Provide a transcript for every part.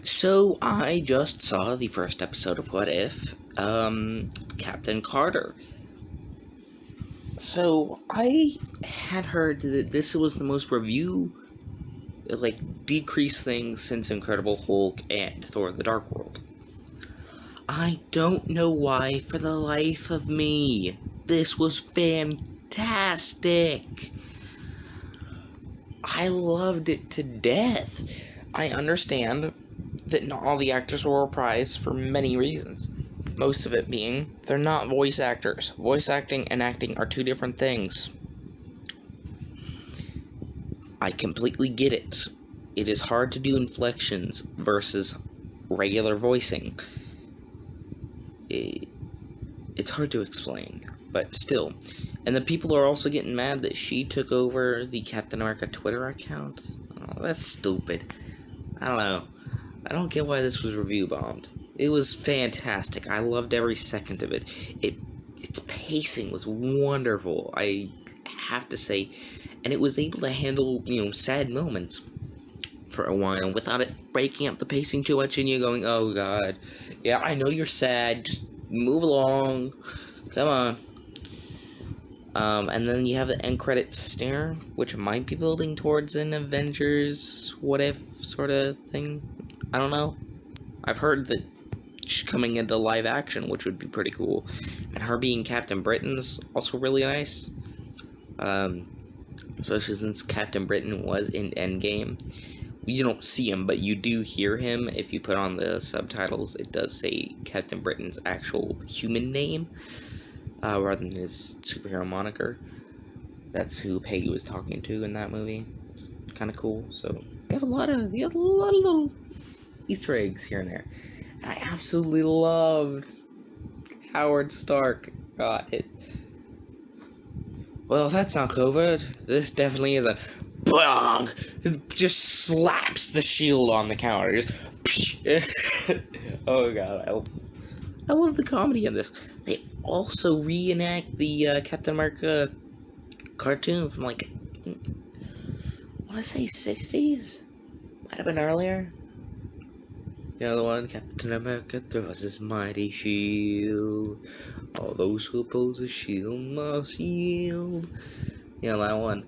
So I just saw the first episode of What If, Captain Carter. So I had heard that this was the most decreased thing since Incredible Hulk and Thor: The Dark World. I don't know why, for the life of me. This was fantastic. I loved it to death. I understand that not all the actors were reprised for many reasons. Most of it being, they're not voice actors. Voice acting and acting are two different things. I completely get it. It is hard to do inflections versus regular voicing. It's hard to explain, but still. And the people are also getting mad that she took over the Captain America Twitter account. Oh, that's stupid. I don't know. I don't get why this was review bombed. It was fantastic. I loved every second of it. Its pacing was wonderful, I have to say. And it was able to handle, sad moments for a while without it breaking up the pacing too much and you going, oh god. Yeah, I know you're sad. Just move along. Come on. And then you have the end credits stare, which might be building towards an Avengers what if sort of thing. I don't know. I've heard that she's coming into live action, which would be pretty cool. And her being Captain Britain's also really nice. Especially since Captain Britain was in Endgame. You don't see him, but you do hear him. If you put on the subtitles, it does say Captain Britain's actual human name, rather than his superhero moniker. That's who Peggy was talking to in that movie. Kind of cool. So you have a lot of little Easter eggs here and there. And I absolutely loved Howard Stark. God, well, if that's not COVID, this definitely is a bong. It just slaps the shield on the counter. Just oh god, I love the comedy in this. They also reenact the Captain America cartoon from I want to say 60s. Might have been earlier. The one, Captain America throws his mighty shield. All those who oppose the shield must yield. That one.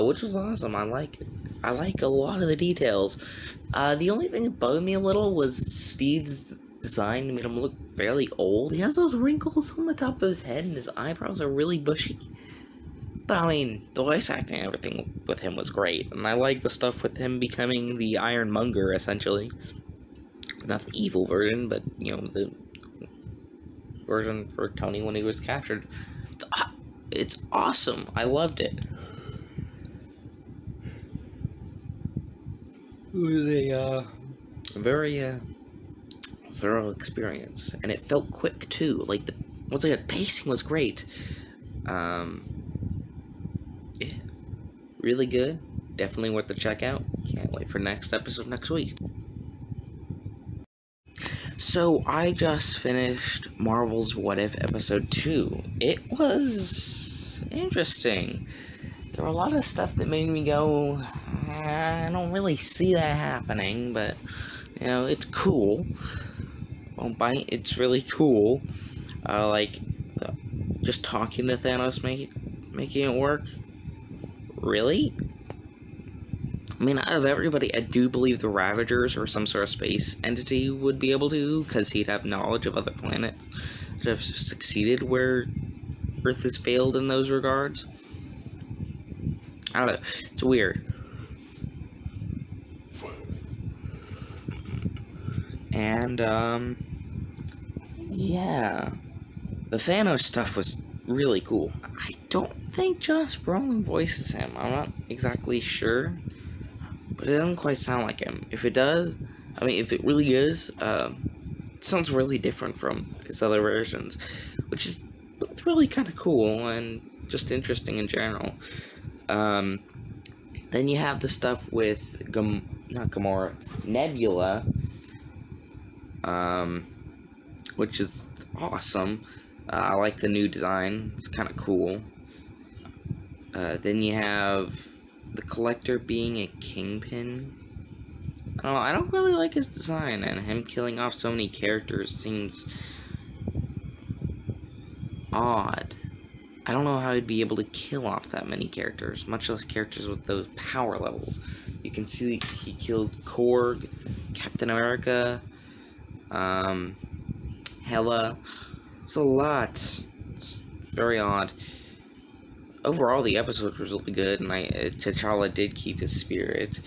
Which was awesome. I like it. I like a lot of the details. The only thing that bugged me a little was Steve's design made him look fairly old. He has those wrinkles on the top of his head and his eyebrows are really bushy. But I mean, the voice acting and everything with him was great. And I like the stuff with him becoming the Ironmonger, essentially. Not the evil version, but, the version for Tony when he was captured. It's awesome. I loved it. It was a very thorough experience, and it felt quick too. Once again, pacing was great. Yeah, really good. Definitely worth the check out. Can't wait for next episode next week. So I just finished Marvel's What If episode 2. It was interesting. There were a lot of stuff that made me go, I don't really see that happening, but, it's cool. Won't bite, it's really cool. Just talking to Thanos making it work. Really? I mean, out of everybody, I do believe the Ravagers or some sort of space entity would be able to, because he'd have knowledge of other planets that have succeeded where Earth has failed in those regards. I don't know. It's weird. And, yeah. The Thanos stuff was really cool. I don't think Josh Brolin voices him. I'm not exactly sure. But it doesn't quite sound like him. If it does, if it really is, it sounds really different from his other versions. Which is really kind of cool and just interesting in general. Then you have the stuff with not Gamora, Nebula, which is awesome. I like the new design. It's kind of cool. Then you have the Collector being a Kingpin. I don't know, I don't really like his design, and him killing off so many characters seems odd. I don't know how he'd be able to kill off that many characters, much less characters with those power levels. You can see he killed Korg, Captain America, Hela. It's a lot. It's very odd. Overall, the episode was really good, and T'Challa did keep his spirit.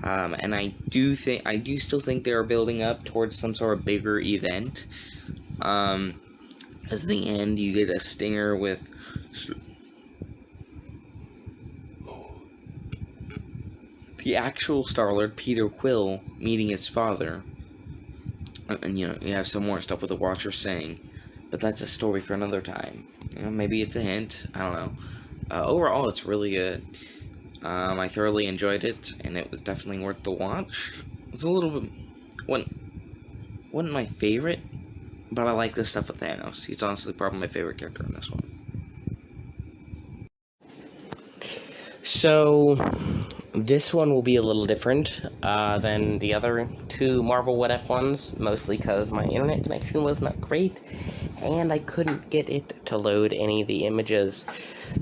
And I do still think they are building up towards some sort of bigger event. As the end, you get a stinger with the actual Star-Lord, Peter Quill, meeting his father. And, you have some more stuff with the Watcher saying. But that's a story for another time. Maybe it's a hint. I don't know. Overall, it's really good. I thoroughly enjoyed it, and it was definitely worth the watch. It was a little bit... wasn't my favorite, but I like this stuff with Thanos. He's honestly probably my favorite character in this one. So, this one will be a little different than the other two Marvel What If ones, mostly because my internet connection was not great, and I couldn't get it to load any of the images.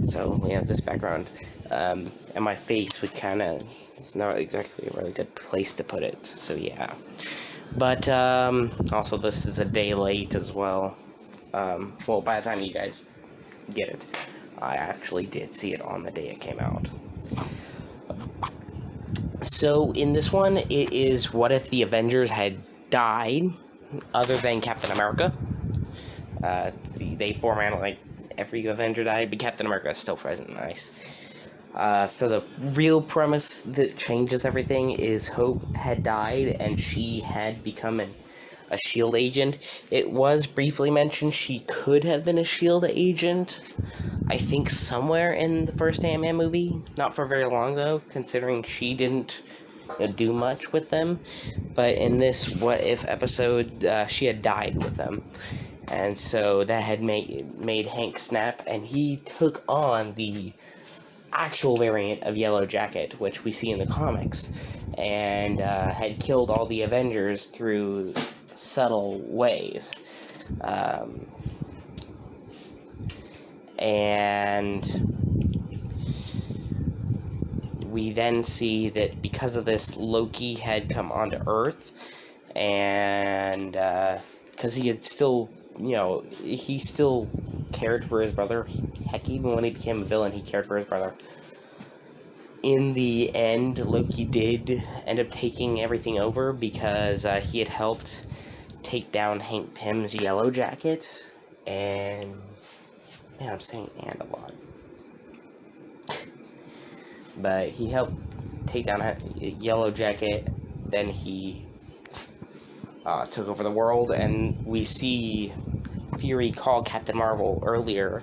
So we have this background, and my face would it's not exactly a really good place to put it, so yeah. But, also this is a day late as well. Well, by the time you guys get it, I actually did see it on the day it came out. So, in this one, it is what if the Avengers had died, other than Captain America. They format like every Avenger died, but Captain America is still present. Nice. So the real premise that changes everything is Hope had died, and she had become a S.H.I.E.L.D. agent. It was briefly mentioned she could have been a S.H.I.E.L.D. agent, I think somewhere in the first Ant-Man movie. Not for very long, though, considering she didn't do much with them. But in this What If episode, she had died with them. And so that had made Hank snap, and he took on the actual variant of Yellow Jacket, which we see in the comics, and had killed all the Avengers through subtle ways. And we then see that because of this, Loki had come onto Earth, and because he had still, he still cared for his brother. Heck, even when he became a villain, he cared for his brother. In the end, Loki did end up taking everything over because he had helped take down Hank Pym's Yellow Jacket, and man, I'm saying "and" a lot. But he helped take down Yellow Jacket. Then he took over the world, and we see Fury call Captain Marvel earlier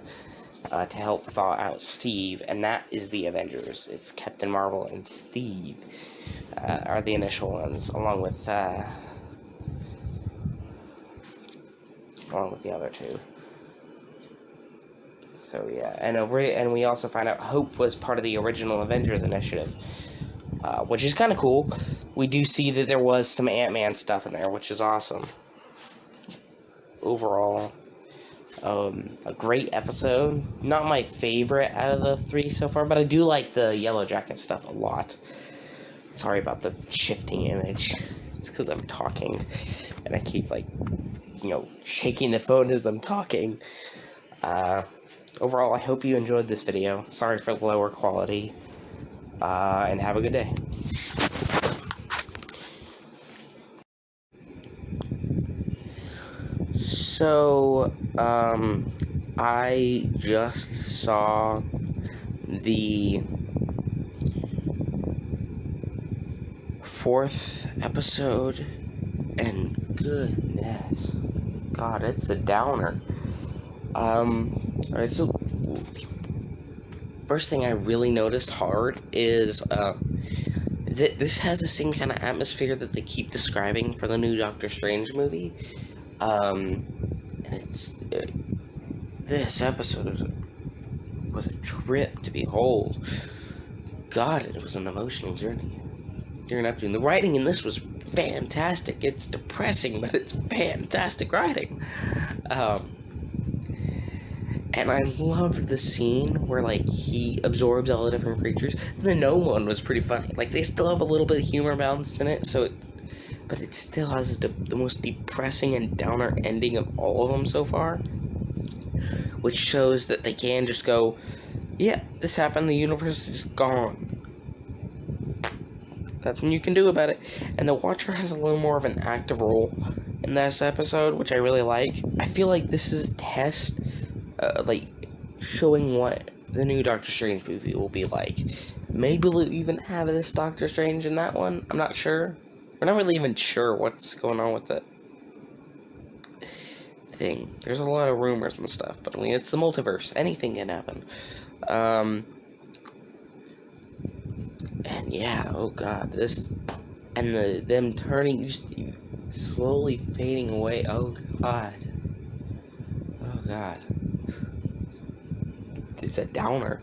to help thaw out Steve, and that is the Avengers. It's Captain Marvel and Steve are the initial ones, along with the other two. So yeah, and we also find out Hope was part of the original Avengers initiative, which is kind of cool. We do see that there was some Ant-Man stuff in there, which is awesome. Overall, a great episode. Not my favorite out of the three so far, but I do like the Yellow Jacket stuff a lot. Sorry about the shifting image. It's because I'm talking, and I keep shaking the phone as I'm talking. Overall, I hope you enjoyed this video. Sorry for the lower quality, and have a good day. So, I just saw the 4th episode, and goodness, God, it's a downer. Alright, so first thing I really noticed hard is this has the same kind of atmosphere that they keep describing for the new Doctor Strange movie. And it's this episode was a trip to behold. God, it was an emotional journey. Dear Neptune, the writing in this was fantastic. It's depressing, but it's fantastic writing. Um, and I loved the scene where, like, he absorbs all the different creatures. The gnome one was pretty funny. Like, they still have a little bit of humor balanced in it, but it still has the most depressing and downer ending of all of them so far. Which shows that they can just go, yeah, this happened, the universe is gone. Nothing you can do about it. And the Watcher has a little more of an active role in this episode, which I really like. I feel like this is a test, like, showing what the new Doctor Strange movie will be like. Maybe we'll even have this Doctor Strange in that one. I'm not sure. We're not really even sure what's going on with it. Thing. There's a lot of rumors and stuff, but I mean, it's the multiverse. Anything can happen. And yeah, oh god, this, and them turning, just slowly fading away. Oh god. It's a downer.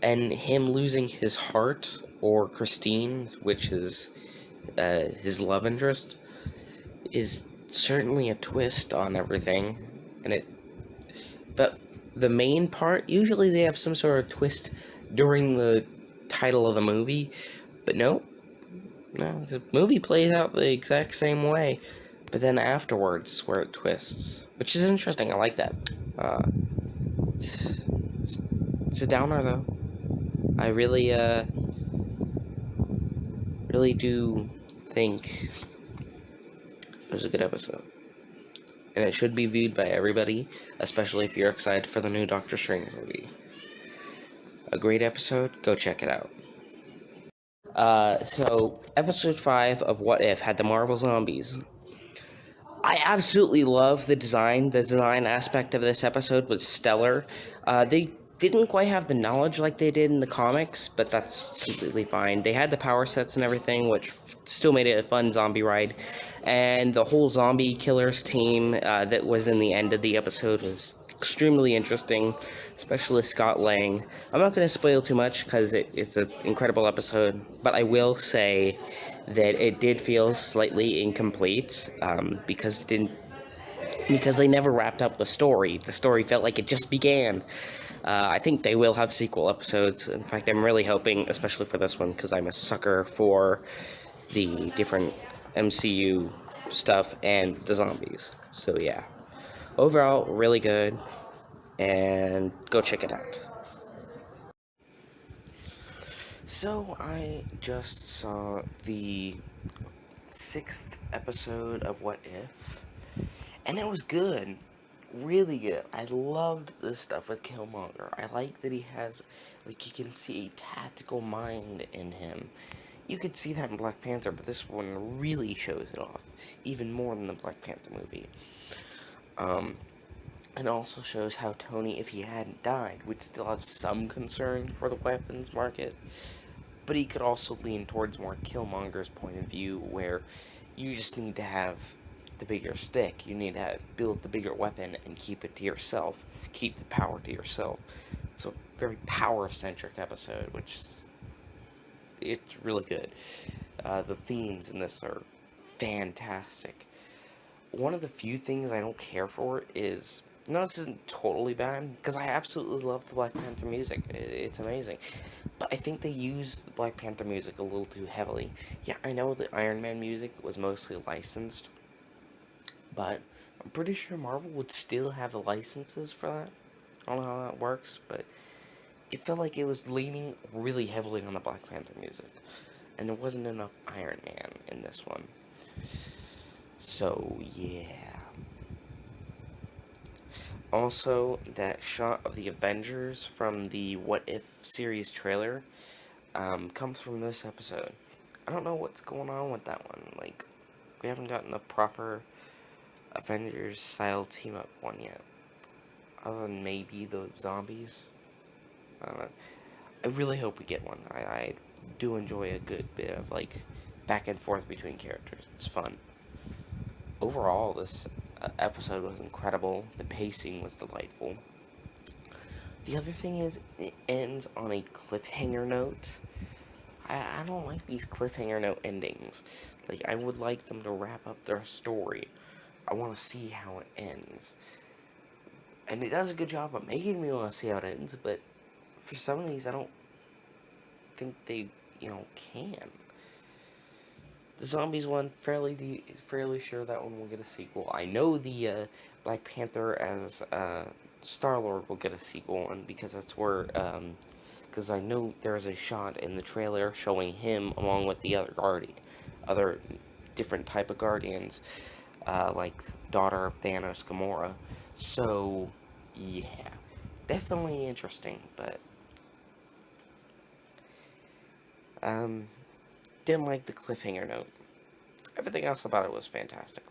And him losing his heart, or Christine, which is his love interest, is certainly a twist on everything. But the main part, usually they have some sort of twist during the title of the movie, but no, the movie plays out the exact same way, but then afterwards where it twists, which is interesting. I like that. It's a downer though. I really do think it was a good episode, and it should be viewed by everybody, especially if you're excited for the new Doctor Strange movie. A great episode, go check it out. So episode 5 of What If had the Marvel Zombies. I absolutely love the design. The design aspect of this episode was stellar. They didn't quite have the knowledge like they did in the comics, but that's completely fine. They had the power sets and everything, which still made it a fun zombie ride. And the whole zombie killers team that was in the end of the episode was extremely interesting, especially Scott Lang. I'm not going to spoil too much because it's an incredible episode, but I will say that it did feel slightly incomplete because they never wrapped up the story. The story felt like it just began. I think they will have sequel episodes. In fact, I'm really hoping, especially for this one, because I'm a sucker for the different MCU stuff and the zombies. So yeah, overall, really good, and go check it out. So I just saw the 6th episode of What If, and it was good. Really good. I loved the stuff with Killmonger. I like that he has, like, you can see a tactical mind in him. You could see that in Black Panther, but this one really shows it off, even more than the Black Panther movie. It also shows how Tony, if he hadn't died, would still have some concern for the weapons market, but he could also lean towards more Killmonger's point of view, where you just need to have the bigger stick. You need to build the bigger weapon and keep it to yourself. Keep the power to yourself. It's a very power-centric episode, it's really good. The themes in this are fantastic. One of the few things I don't care for is, no, this isn't totally bad, because I absolutely love the Black Panther music. It's amazing. But I think they use the Black Panther music a little too heavily. Yeah, I know the Iron Man music was mostly licensed, but I'm pretty sure Marvel would still have the licenses for that. I don't know how that works, but it felt like it was leaning really heavily on the Black Panther music. And there wasn't enough Iron Man in this one. So, yeah. Also, that shot of the Avengers from the What If series trailer comes from this episode. I don't know what's going on with that one. Like, we haven't gotten a proper Avengers-style team-up one yet. Other than maybe the zombies. I don't know. I really hope we get one. I do enjoy a good bit of, like, back and forth between characters. It's fun. Overall, this episode was incredible. The pacing was delightful. The other thing is, it ends on a cliffhanger note. I don't like these cliffhanger no endings. Like, I would like them to wrap up their story. I want to see how it ends. And it does a good job of making me want to see how it ends, but for some of these, I don't think they, can. The Zombies one, fairly sure that one will get a sequel. I know the Black Panther as Star-Lord will get a sequel, and because that's where, because I know there's a shot in the trailer showing him along with the other different type of Guardians, like daughter of Thanos, Gamora. So, yeah, definitely interesting, but um, didn't like the cliffhanger note. Everything else about it was fantastic.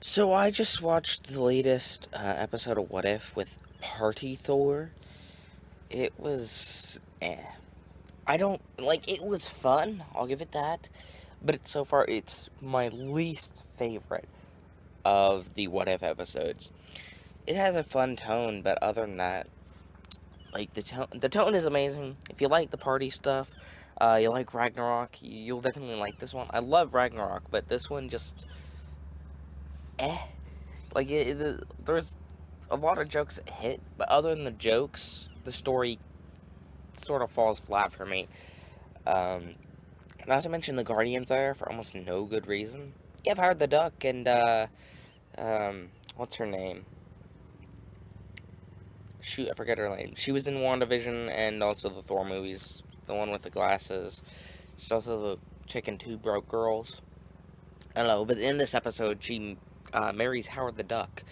So I just watched the latest episode of What If with Party Thor. It was I don't like. It was fun. I'll give it that. But so far, it's my least favorite of the What If episodes. It has a fun tone, but other than that, like the tone is amazing. If you like the party stuff, you like Ragnarok, you'll definitely like this one. I love Ragnarok, but this one just eh. Like there's a lot of jokes that hit, but other than the jokes, the story sort of falls flat for me. Um, Not to mention the Guardians are there for almost no good reason. You have Howard the Duck and what's her name? Shoot, I forget her name. She was in WandaVision and also the Thor movies. The one with the glasses. She's also the chick in Two Broke Girls. I don't know, but in this episode, she marries Howard the Duck,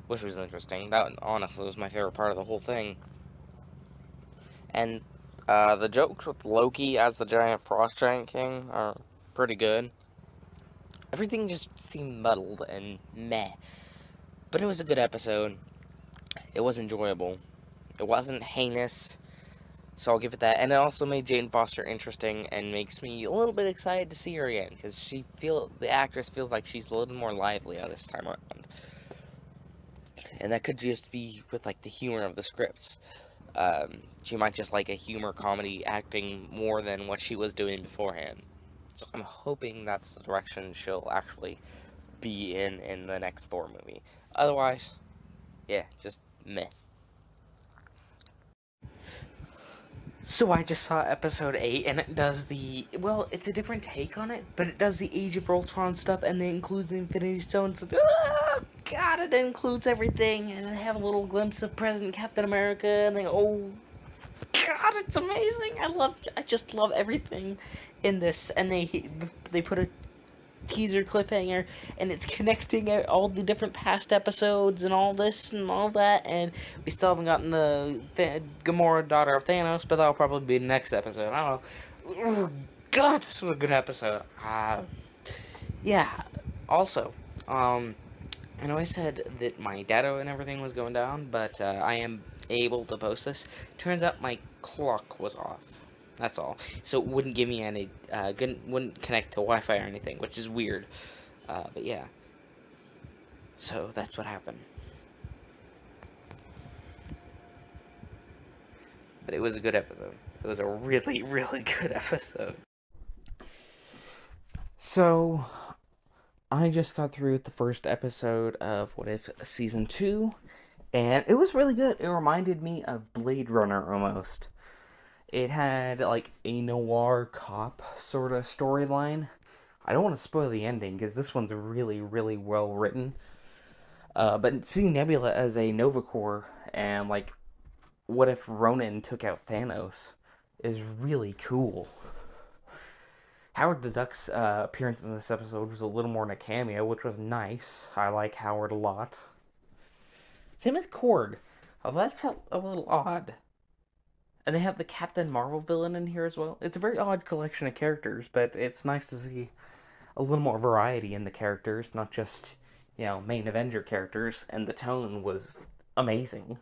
which was interesting. That honestly was my favorite part of the whole thing. And the jokes with Loki as the giant frost giant king are pretty good. Everything just seemed muddled and meh. But it was a good episode. It was enjoyable. It wasn't heinous, so I'll give it that. And it also made Jane Foster interesting and makes me a little bit excited to see her again, because the actress feels like she's a little more lively this time around. And that could just be with like the humor of the scripts. She might just like a humor comedy acting more than what she was doing beforehand. So I'm hoping that's the direction she'll actually be in the next Thor movie. Otherwise, yeah, just meh. So I just saw episode 8, and it does it's a different take on it, but it does the Age of Ultron stuff, and it includes the Infinity Stones. Oh, God, it includes everything, and I have a little glimpse of President Captain America, and oh, God, it's amazing. I just love everything in this, and they put a teaser cliffhanger, and it's connecting all the different past episodes and all this and all that, and we still haven't gotten the Gamora, daughter of Thanos, but that'll probably be the next episode. I don't know. Oh, God, this was a good episode. Yeah. Also, I know I said that my data and everything was going down, but I am able to post this. Turns out my clock was off. That's all. So it wouldn't give me any, wouldn't connect to Wi-Fi or anything, which is weird. But yeah. So that's what happened. But it was a good episode. It was a really, really good episode. So, I just got through with the first episode of What If Season 2, and it was really good. It reminded me of Blade Runner almost. It had like a noir cop sort of storyline. I don't want to spoil the ending because this one's really, really well written. But seeing Nebula as a Nova Corps and like, what if Ronan took out Thanos is really cool. Howard the Duck's appearance in this episode was a little more than a cameo, which was nice. I like Howard a lot. Same with Korg. Although that felt a little odd. And they have the Captain Marvel villain in here as well. It's a very odd collection of characters, but it's nice to see a little more variety in the characters, not just, main Avenger characters, and the tone was amazing.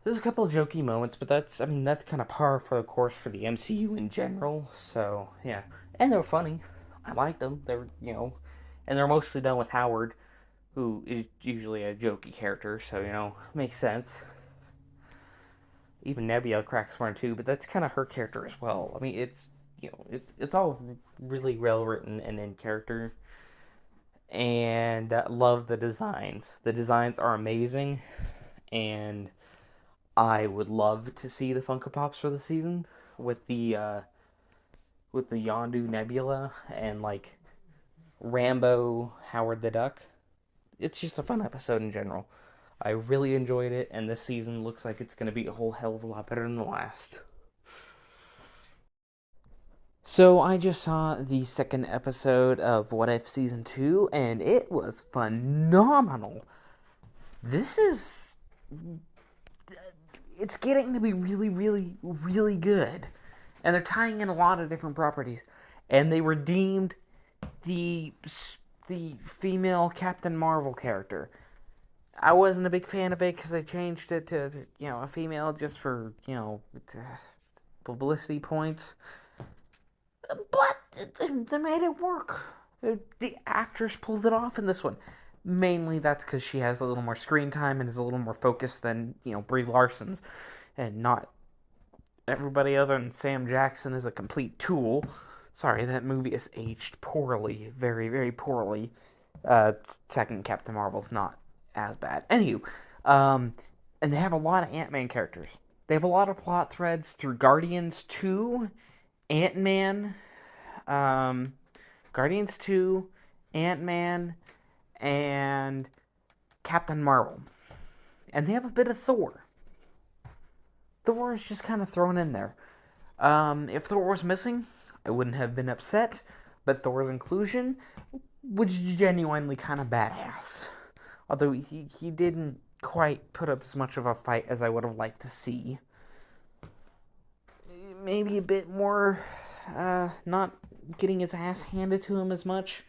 There's a couple of jokey moments, but that's kind of par for the course for the MCU in general, so, yeah. And they were funny. I liked them. They were, and they're mostly done with Howard, who is usually a jokey character, so, makes sense. Even Nebula cracks one too, but that's kind of her character as well. I mean, it's all really well written and in character, and love the designs. The designs are amazing, and I would love to see the Funko Pops for the season with the Yondu Nebula and like Rambo Howard the Duck. It's just a fun episode in general. I really enjoyed it, and this season looks like it's going to be a whole hell of a lot better than the last. So I just saw the second episode of What If Season 2, and it was phenomenal. This is... It's getting to be really, really, really good. And they're tying in a lot of different properties. And they redeemed the female Captain Marvel character. I wasn't a big fan of it because they changed it to, a female just for, publicity points. But they made it work. The actress pulled it off in this one. Mainly that's because she has a little more screen time and is a little more focused than, Brie Larson's. And not everybody other than Sam Jackson is a complete tool. Sorry, that movie is aged poorly. Very, very poorly. Second Captain Marvel's not as bad. Anywho, and they have a lot of Ant-Man characters. They have a lot of plot threads through Guardians 2, Ant-Man, Guardians 2, Ant-Man, and Captain Marvel. And they have a bit of Thor. Thor is just kind of thrown in there. If Thor was missing, I wouldn't have been upset, but Thor's inclusion was genuinely kind of badass. Although he didn't quite put up as much of a fight as I would have liked to see. Maybe a bit more, not getting his ass handed to him as much.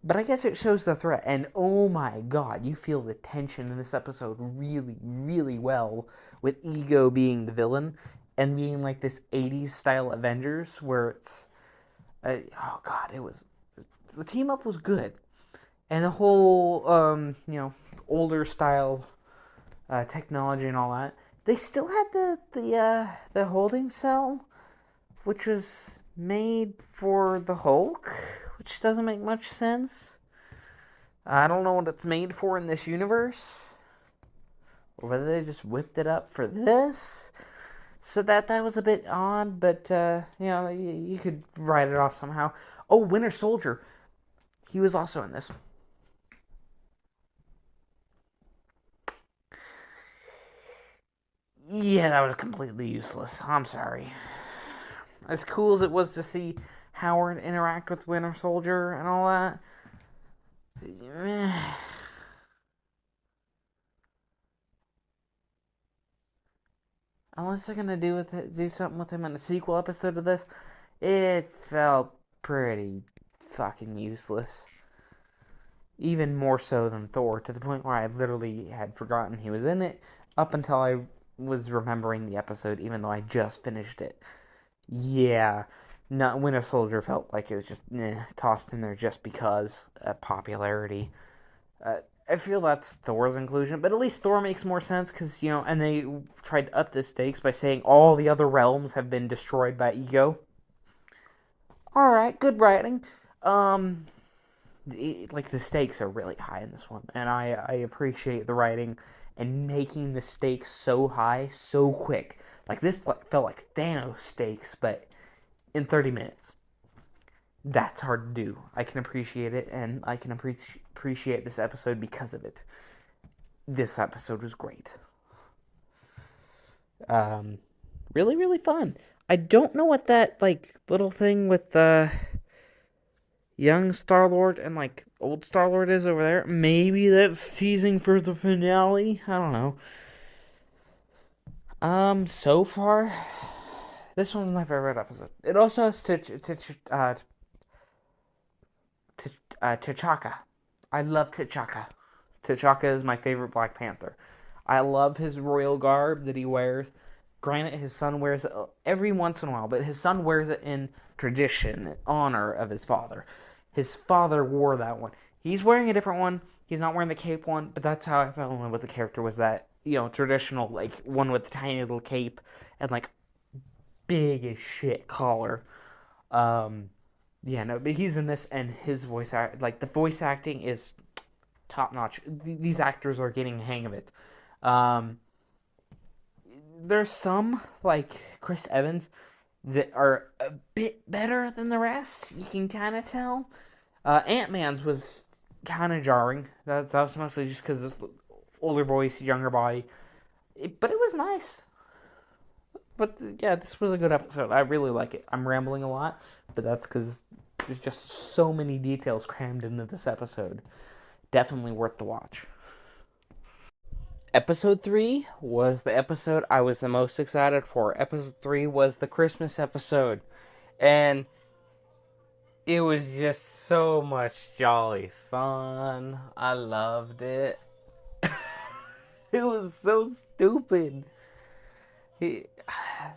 But I guess it shows the threat. And oh my god, you feel the tension in this episode really, really well. With Ego being the villain and being like this 80s style Avengers where it's... oh god, it was... The team up was good. And the whole, older style technology and all that. They still had the holding cell, which was made for the Hulk, which doesn't make much sense. I don't know what it's made for in this universe, or whether they just whipped it up for this. So that was a bit odd, but you could write it off somehow. Oh, Winter Soldier, he was also in this. Yeah, that was completely useless. I'm sorry. As cool as it was to see Howard interact with Winter Soldier and all that, unless they're gonna do something with him in a sequel episode of this, it felt pretty fucking useless. Even more so than Thor, to the point where I literally had forgotten he was in it up until I was remembering the episode, even though I just finished it. Yeah, not Winter Soldier felt like it was just tossed in there just because of popularity. I feel that's Thor's inclusion, but at least Thor makes more sense because, and they tried to up the stakes by saying all the other realms have been destroyed by Ego. Alright, good writing. Like, the stakes are really high in this one, and I appreciate the writing and making the stakes so high so quick. Like, this felt like Thanos stakes, but in 30 minutes. That's hard to do. I can appreciate it, and I can appreciate this episode because of it. This episode was great. Really, really fun. I don't know what that, little thing with, young Star-Lord and, old Star-Lord is over there. Maybe that's teasing for the finale. I don't know. So far, this one's my favorite episode. It also has T'Chaka. I love T'Chaka. T'Chaka is my favorite Black Panther. I love his royal garb that he wears. Granted, his son wears it every once in a while, but his son wears it in tradition, in honor of his father. His father wore that one. He's wearing a different one. He's not wearing the cape one, but that's how I fell in love with the character, was that traditional, like, one with the tiny little cape and, like, big as shit collar. Um, yeah, no, but he's in this, and his the voice acting is top notch. These actors are getting the hang of it. Um, there's some, like Chris Evans, that are a bit better than the rest. You can kind of tell. Ant Man's was kind of jarring. That was mostly just because this older voice, younger body. But it was nice. But yeah, this was a good episode. I really like it. I'm rambling a lot, but that's because there's just so many details crammed into this episode. Definitely worth the watch. Episode 3 was the episode I was the most excited for. Episode 3 was the Christmas episode. And it was just so much jolly fun. I loved it. It was so stupid. He,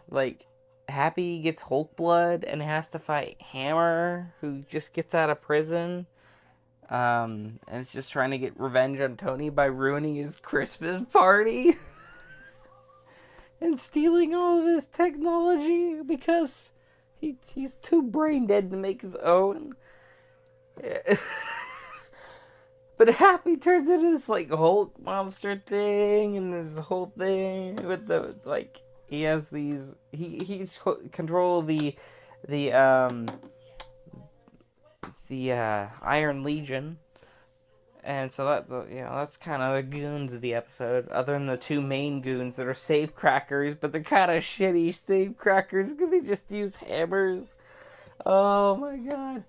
like, Happy gets Hulk blood and has to fight Hammer, who just gets out of prison. And is just trying to get revenge on Tony by ruining his Christmas party and stealing all of his technology because he's too brain dead to make his own. But Happy turns into this, like, Hulk monster thing, and this whole thing with the, like, he has these he's control the Iron Legion. And so that's kind of the goons of the episode. Other than the two main goons that are safecrackers, but they're kind of shitty safecrackers because they just use hammers. Oh my god,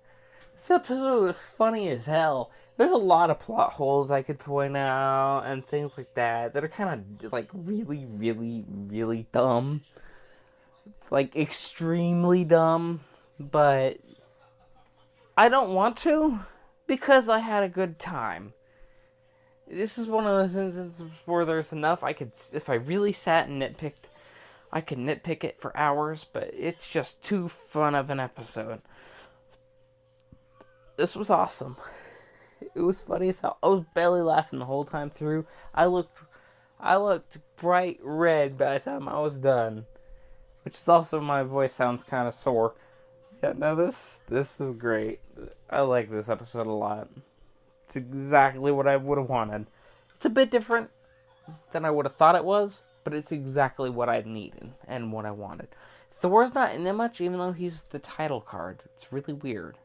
this episode was funny as hell. There's a lot of plot holes I could point out and things like that are kind of like really, really, really dumb, like extremely dumb. But I don't want to because I had a good time. This is one of those instances where there's enough if I really sat and nitpicked, I could nitpick it for hours, but it's just too fun of an episode. This was awesome. It was funny as hell. I was belly laughing the whole time through. I looked bright red by the time I was done, which is also my voice sounds kind of sore. Yeah, no, this is great. I like this episode a lot. It's exactly what I would have wanted. It's a bit different than I would have thought it was, but it's exactly what I needed and what I wanted. Thor's not in it much, even though he's the title card. It's really weird.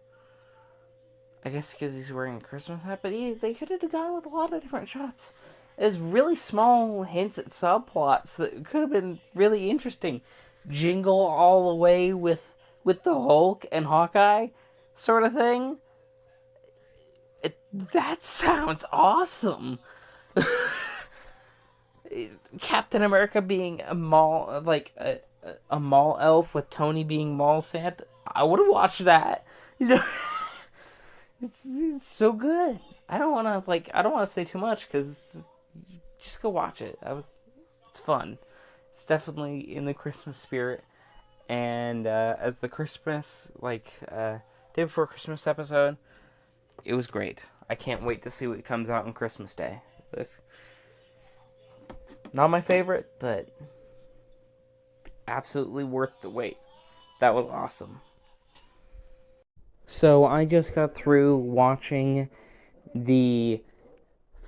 I guess because he's wearing a Christmas hat, but they could have gone with a lot of different shots. There's really small hints at subplots that could have been really interesting. Jingle all the way with the Hulk and Hawkeye sort of thing. That sounds awesome. Captain America being a mall, like a mall elf with Tony being mall Santa. I would have watched that. It's so good. I don't want to say too much because just go watch it. It's fun. It's definitely in the Christmas spirit. And as the Christmas, day before Christmas episode, it was great. I can't wait to see what comes out on Christmas Day. This, not my favorite, but absolutely worth the wait. That was awesome. So I just got through watching the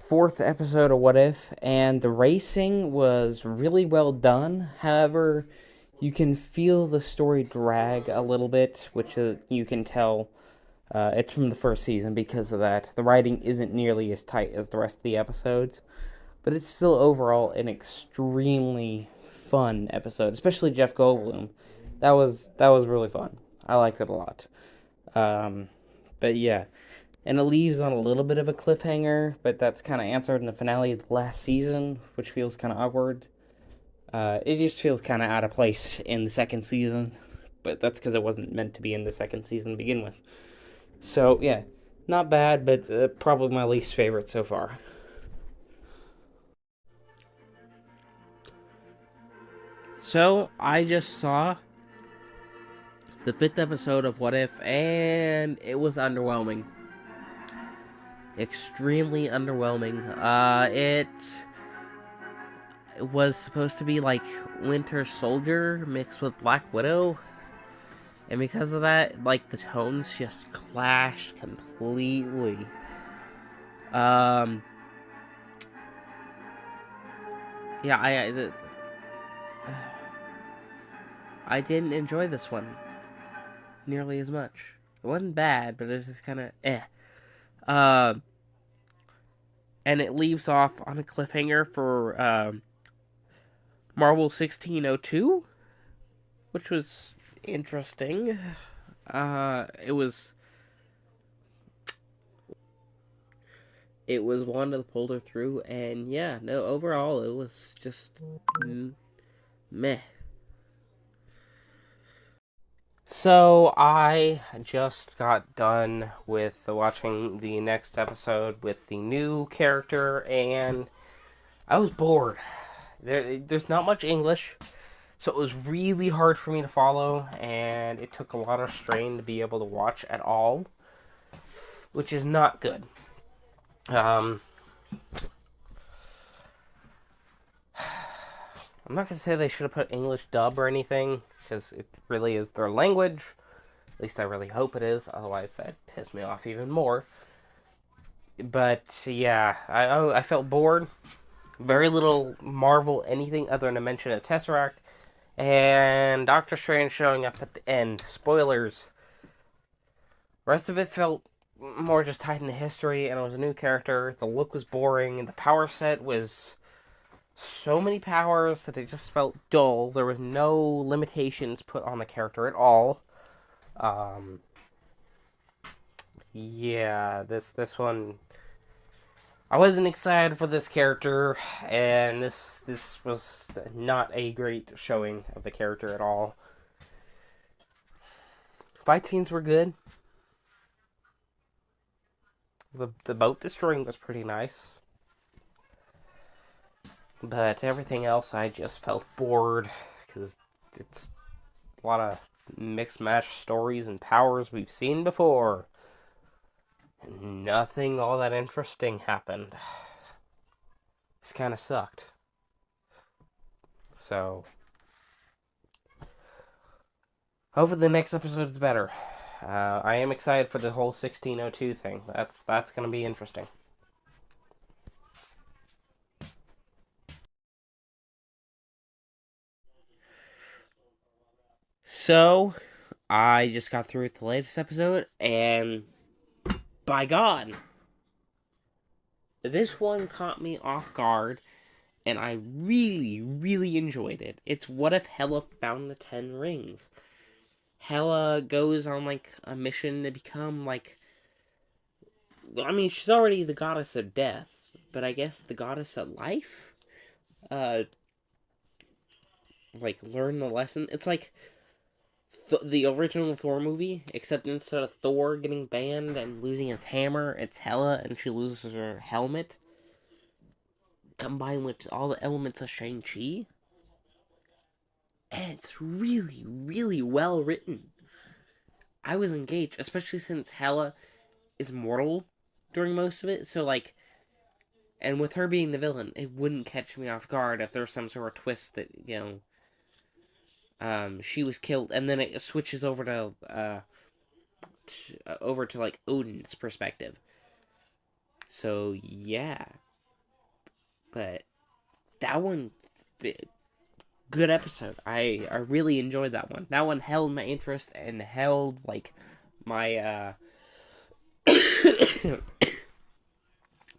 4th episode of What If, and the racing was really well done. However, you can feel the story drag a little bit, which you can tell it's from the first season because of that. The writing isn't nearly as tight as the rest of the episodes, but it's still overall an extremely fun episode, especially Jeff Goldblum. That was really fun. I liked it a lot. But yeah, and it leaves on a little bit of a cliffhanger, but that's kind of answered in the finale of the last season, which feels kind of awkward. It just feels kind of out of place in the second season, but that's because it wasn't meant to be in the second season to begin with. So yeah, not bad, but probably my least favorite so far. So I just saw the 5th episode of What If, and it was underwhelming. Extremely underwhelming. was supposed to be like Winter Soldier mixed with Black Widow. And because of that, like, the tones just clashed completely. Yeah, I didn't enjoy this one nearly as much. It wasn't bad, but it was just kind of eh. Um, and it leaves off on a cliffhanger for Marvel 1602, which was interesting. It was one to pull her through, and yeah, no, overall it was just meh. So I just got done with watching the next episode with the new character, and I was bored. There's not much English, so it was really hard for me to follow, and it took a lot of strain to be able to watch at all, which is not good. I'm not gonna say they should have put English dub or anything, because it really is their language. At least I really hope it is. Otherwise, that'd piss me off even more. But yeah, I felt bored. Very little Marvel anything other than a mention of Tesseract and Doctor Strange showing up at the end. Spoilers. Rest of it felt more just tied into history, and it was a new character. The look was boring, and the power set was so many powers that it just felt dull. There was no limitations put on the character at all. Yeah, this one, I wasn't excited for this character, and this was not a great showing of the character at all. Fight scenes were good. The boat destroying was pretty nice. But everything else, I just felt bored, because it's a lot of mixed match stories and powers we've seen before. And nothing all that interesting happened. This kind of sucked. So, hopefully the next episode is better. I am excited for the whole 1602 thing. That's going to be interesting. So, I just got through with the latest episode, and by God, this one caught me off guard, and I really, really enjoyed it. It's What If Hela Found the Ten Rings. Hela goes on, like, a mission to become, like, I mean, she's already the goddess of death, but I guess the goddess of life? Like, learn the lesson. It's like the original Thor movie, except instead of Thor getting banned and losing his hammer, it's Hela and she loses her helmet. Combined with all the elements of Shang-Chi. And it's really, really well written. I was engaged, especially since Hela is mortal during most of it, so, like, and with her being the villain, it wouldn't catch me off guard if there was some sort of twist that, she was killed, and then it switches over to like Odin's perspective. So yeah, but that one, good episode. I really enjoyed that one. That one held my interest and held like my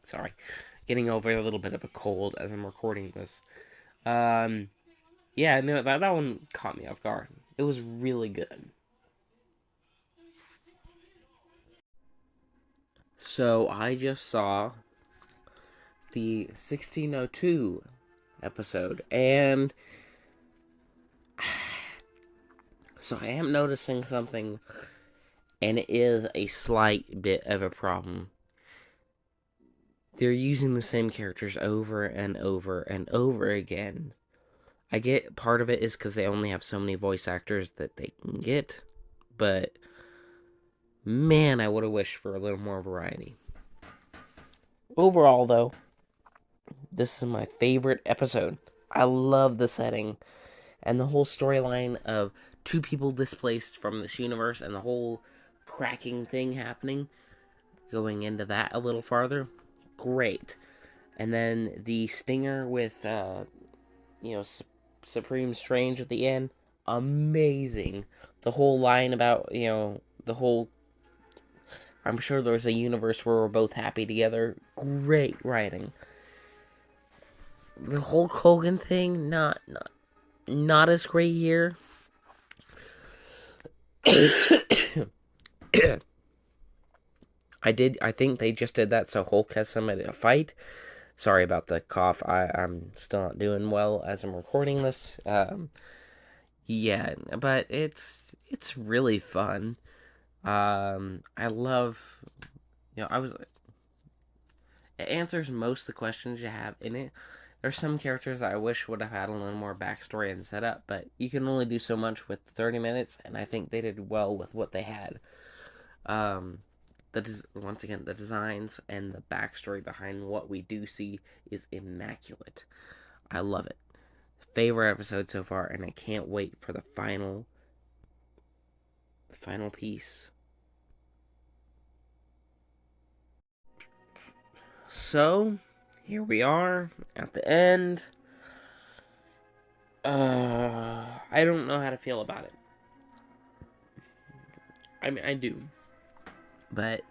sorry, getting over a little bit of a cold as I'm recording this. Yeah, no, that one caught me off guard. It was really good. So I just saw the 1602 episode, and so I am noticing something, and it is a slight bit of a problem. They're using the same characters over and over and over again. I get part of it is because they only have so many voice actors that they can get, but man, I would have wished for a little more variety. Overall, though, this is my favorite episode. I love the setting and the whole storyline of two people displaced from this universe and the whole cracking thing happening. Going into that a little farther, great. And then the stinger with Supreme Strange at the end, amazing. The whole line about the whole. I'm sure there's a universe where we're both happy together. Great writing. The Hulk Hogan thing, not as great here. I think they just did that so Hulk has somebody to fight. Sorry about the cough. I'm still not doing well as I'm recording this. Yeah, but it's really fun. I love, it answers most of the questions you have in it. There's some characters that I wish would have had a little more backstory and setup, but you can only do so much with 30 minutes, and I think they did well with what they had. Once again, the designs and the backstory behind what we do see is immaculate. I love it. Favorite episode so far, and I can't wait for the final piece. So, here we are at the end. I don't know how to feel about it. I mean, I do. But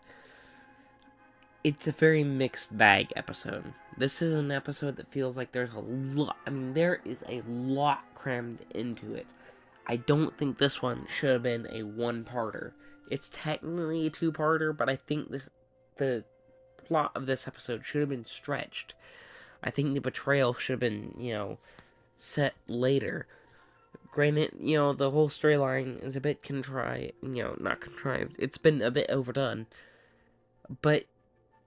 it's a very mixed bag episode. This is an episode that feels like there's a lot. I mean, there is a lot crammed into it. I don't think this one should have been a one-parter. It's technically a two-parter, but I think the plot of this episode should have been stretched. I think the betrayal should have been, set later. Granted, the whole storyline is a bit contrived, not contrived. It's been a bit overdone. But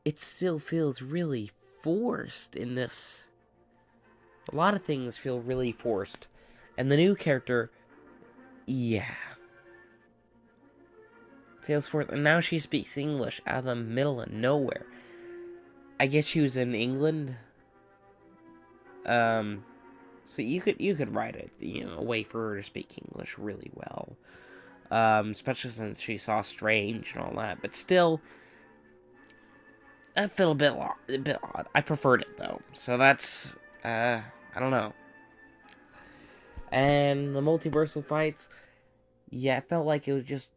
it still feels really forced in this. A lot of things feel really forced. And the new character, yeah, feels forced. And now she speaks English out of the middle of nowhere. I guess she was in England. So you could write it, a way for her to speak English really well. Especially since she saw Strange and all that. But still, that felt a bit odd. I preferred it though. So that's I don't know. And the multiversal fights, yeah, it felt like it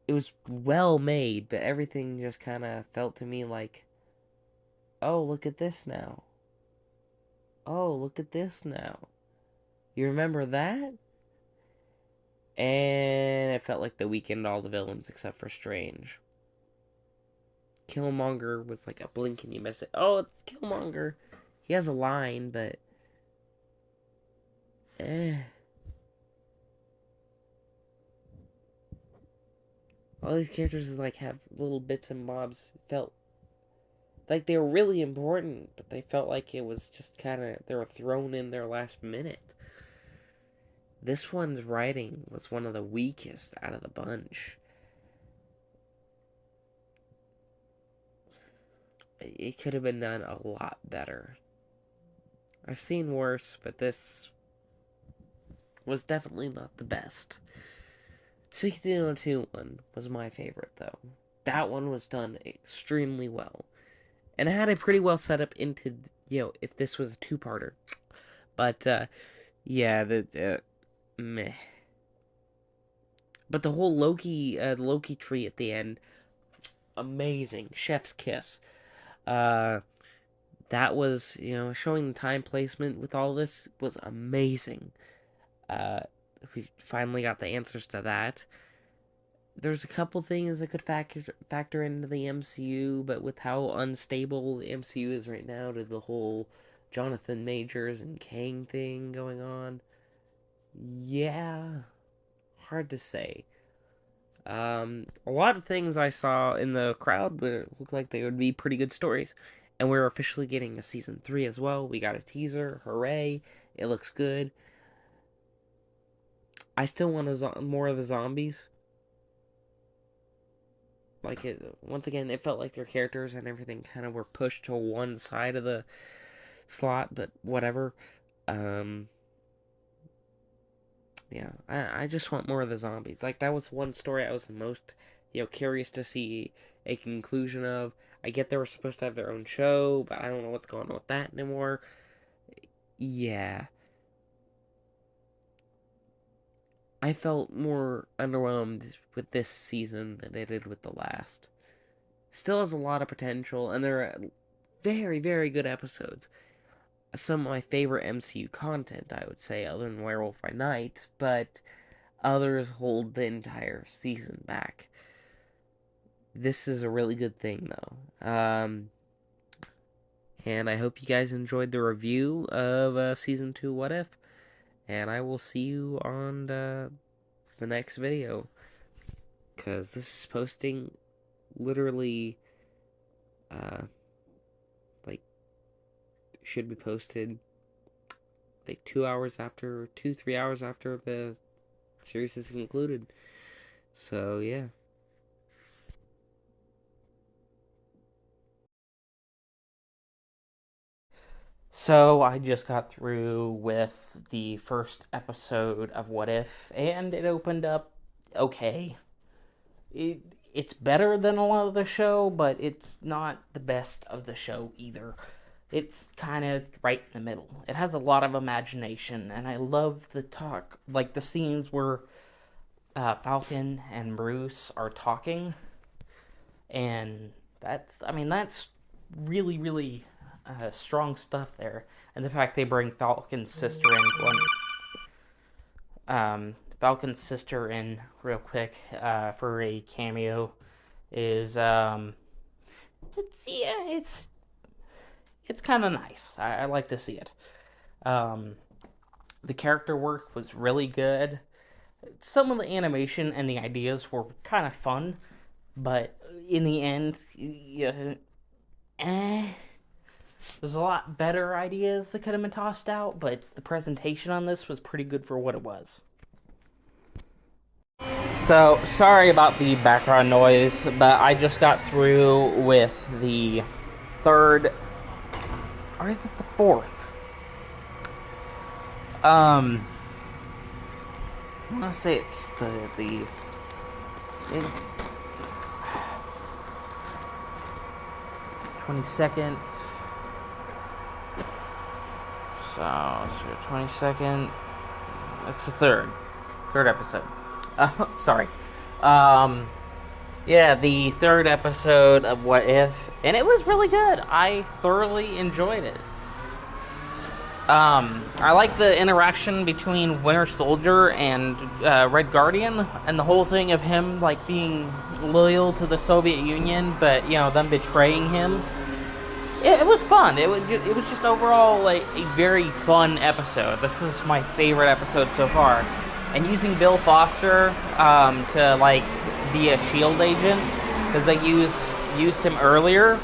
was well made, but everything just kind of felt to me like, oh, look at this now. Oh, look at this now. You remember that? And it felt like the weekend all the villains except for Strange. Killmonger was like a blink and you miss it. Oh, it's Killmonger. He has a line, but all these characters like have little bits and bobs. It felt like they were really important, but they felt like it was just kind of they were thrown in there last minute. This one's writing was one of the weakest out of the bunch. It could have been done a lot better. I've seen worse, but this was definitely not the best. 1602 one was my favorite, though. That one was done extremely well. And it had a pretty well set up into, if this was a two-parter. But, yeah, meh. But the whole Loki tree at the end, amazing. Chef's kiss. That was, showing the time placement with all this was amazing. We finally got the answers to that. There's a couple things that could factor into the MCU, but with how unstable the MCU is right now to the whole Jonathan Majors and Kang thing going on, yeah, hard to say. A lot of things I saw in the crowd looked like they would be pretty good stories. And we're officially getting a season 3 as well. We got a teaser. Hooray. It looks good. I still want more of the zombies. Like, once again, it felt like their characters and everything kind of were pushed to one side of the slot, but whatever. Um, yeah, I just want more of the zombies. Like, that was one story I was the most, curious to see a conclusion of. I get they were supposed to have their own show, but I don't know what's going on with that anymore. Yeah. I felt more underwhelmed with this season than I did with the last. Still has a lot of potential, and they're very, very good episodes. Some of my favorite MCU content, I would say, other than Werewolf by Night, but others hold the entire season back. This is a really good thing, though. And I hope you guys enjoyed the review of Season 2 What If, and I will see you on the next video, because this is posting literally, like, should be posted like 3 hours after the series is concluded. So, yeah. So, I just got through with the first episode of What If, and it opened up okay. It's better than a lot of the show, but it's not the best of the show either. It's kind of right in the middle. It has a lot of imagination, and I love the talk, like the scenes where Falcon and Bruce are talking, and that's really, really strong stuff there. And the fact they bring Falcon's sister in real quick for a cameo is it's kind of nice. I like to see it. The character work was really good. Some of the animation and the ideas were kind of fun, but in the end, yeah, there's a lot better ideas that could have been tossed out, but the presentation on this was pretty good for what it was. So, sorry about the background noise, but I just got through with the third, or is it the fourth? I want to say it's the 22nd. So, 22nd. It's the third episode. Sorry. Yeah, the third episode of What If, and it was really good. I thoroughly enjoyed it. I like the interaction between Winter Soldier and Red Guardian, and the whole thing of him like being loyal to the Soviet Union, but them betraying him. It was fun. It was just overall like a very fun episode. This is my favorite episode so far. And using Bill Foster to like be a SHIELD agent, because they used him earlier,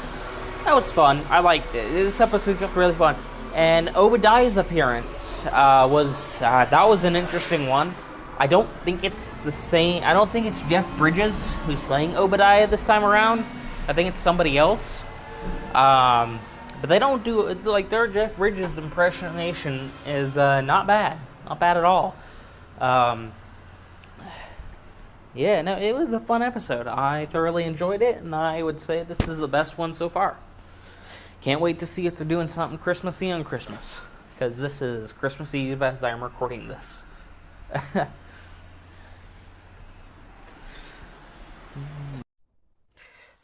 that was fun. I liked it. This episode's just really fun. And Obadiah's appearance was an interesting one. I don't think it's the same. I don't think it's Jeff Bridges who's playing Obadiah this time around. I think it's somebody else. But they don't do it's like their Jeff Bridges impersonation is not bad at all. Yeah, no, it was a fun episode. I thoroughly enjoyed it, and I would say this is the best one so far. Can't wait to see if they're doing something Christmassy on Christmas, because this is Christmas Eve as I'm recording this.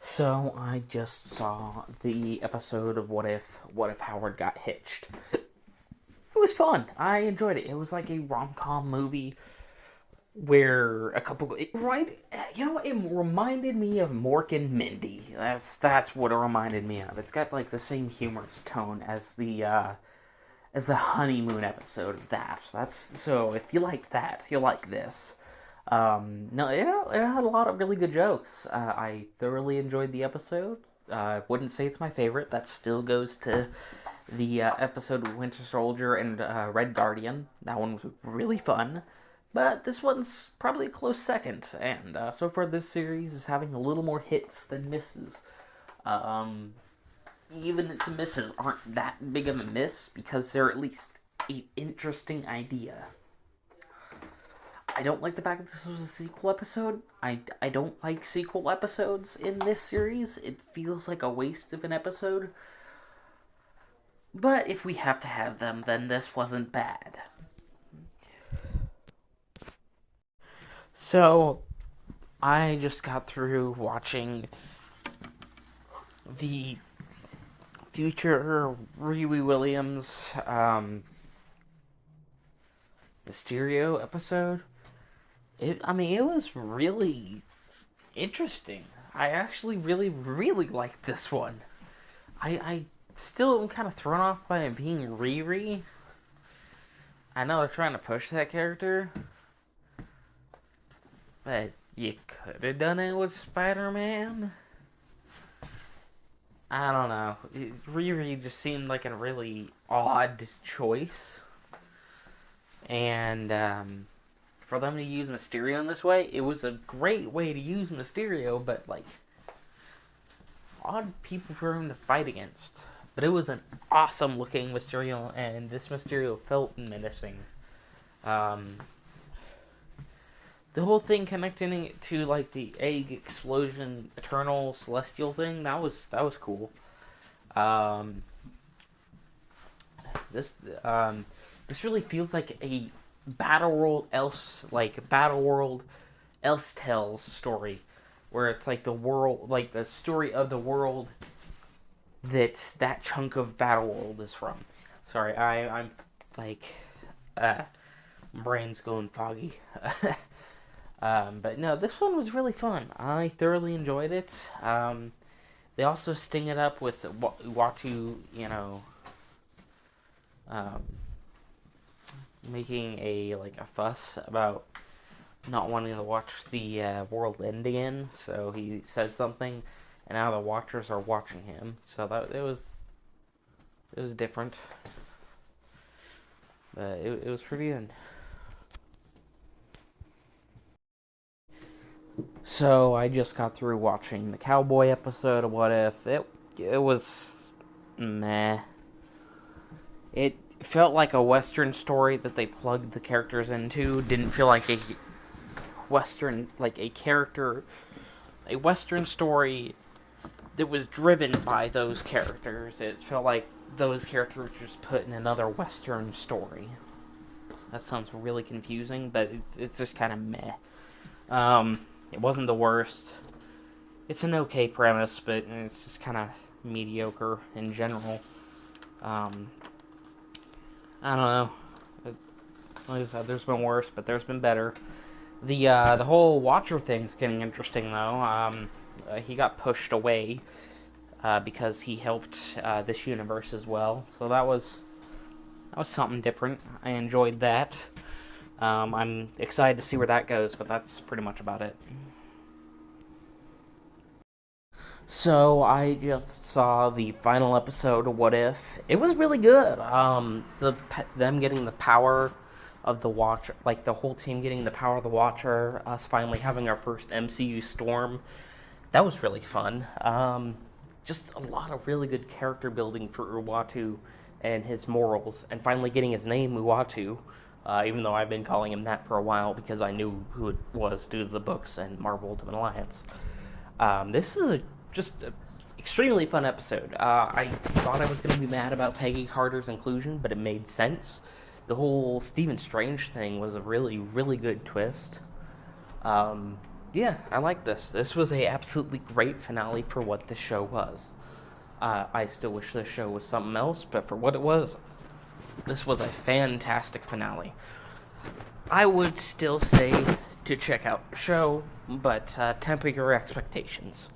So, I just saw the episode of What If Howard Got Hitched. It was fun. I enjoyed it. It was like a rom-com movie where a couple... It reminded me of Mork and Mindy. That's what it reminded me of. It's got like the same humorous tone as the honeymoon episode of that. So if you like that, you'll like this. No, it had a lot of really good jokes. I thoroughly enjoyed the episode. I wouldn't say it's my favorite. That still goes to the episode Winter Soldier and Red Guardian. That one was really fun. But this one's probably a close second. And so far this series is having a little more hits than misses. Even its misses aren't that big of a miss, because they're at least an interesting idea. I don't like the fact that this was a sequel episode. I don't like sequel episodes in this series. It feels like a waste of an episode. But if we have to have them, then this wasn't bad. So, I just got through watching the future Riri Williams Mysterio episode. It was really interesting. I actually really liked this one. I still am kind of thrown off by it being Riri. I know they're trying to push that character, but you could have done it with Spider-Man. I don't know. Riri just seemed like a really odd choice. And for them to use Mysterio in this way, it was a great way to use Mysterio, but like odd people for him to fight against. But it was an awesome looking Mysterio, and this Mysterio felt menacing. The whole thing connecting it to like the egg explosion, eternal celestial thing, that was cool. This really feels like a Battle World Else Tales story, where it's like the world, like the story of the world that chunk of Battle World is from. Sorry, I'm like brain's going foggy. But no, this one was really fun. I thoroughly enjoyed it. They also sting it up with Uatu, making a fuss about not wanting to watch the world end again. So he said something, and now the Watchers are watching him. So that it was different, but it was pretty good. So I just got through watching the Cowboy episode of What If. It was meh. It felt like a Western story that they plugged the characters into. Didn't feel like a Western, a Western story that was driven by those characters. It felt like those characters were just put in another Western story. That sounds really confusing, but it's just kind of meh. It wasn't the worst. It's an okay premise, but it's just kind of mediocre in general. I don't know. Like I said, there's been worse, but there's been better. The whole Watcher thing's getting interesting, though. He got pushed away because he helped this universe as well. So that was something different. I enjoyed that. I'm excited to see where that goes, but that's pretty much about it. So I just saw the final episode of What If. It was really good. Them getting the power of the Watcher, like the whole team getting the power of the Watcher, us finally having our first MCU Storm. That was really fun. Just a lot of really good character building for Uatu and his morals, and finally getting his name Uatu. Even though I've been calling him that for a while because I knew who it was due to the books and Marvel Ultimate Alliance. This is just an extremely fun episode. I thought I was going to be mad about Peggy Carter's inclusion, but it made sense. The whole Stephen Strange thing was a really, really good twist. Yeah, I like this. This was a absolutely great finale for what the show was. I still wish this show was something else, but for what it was, this was a fantastic finale. I would still say to check out the show, but temper your expectations.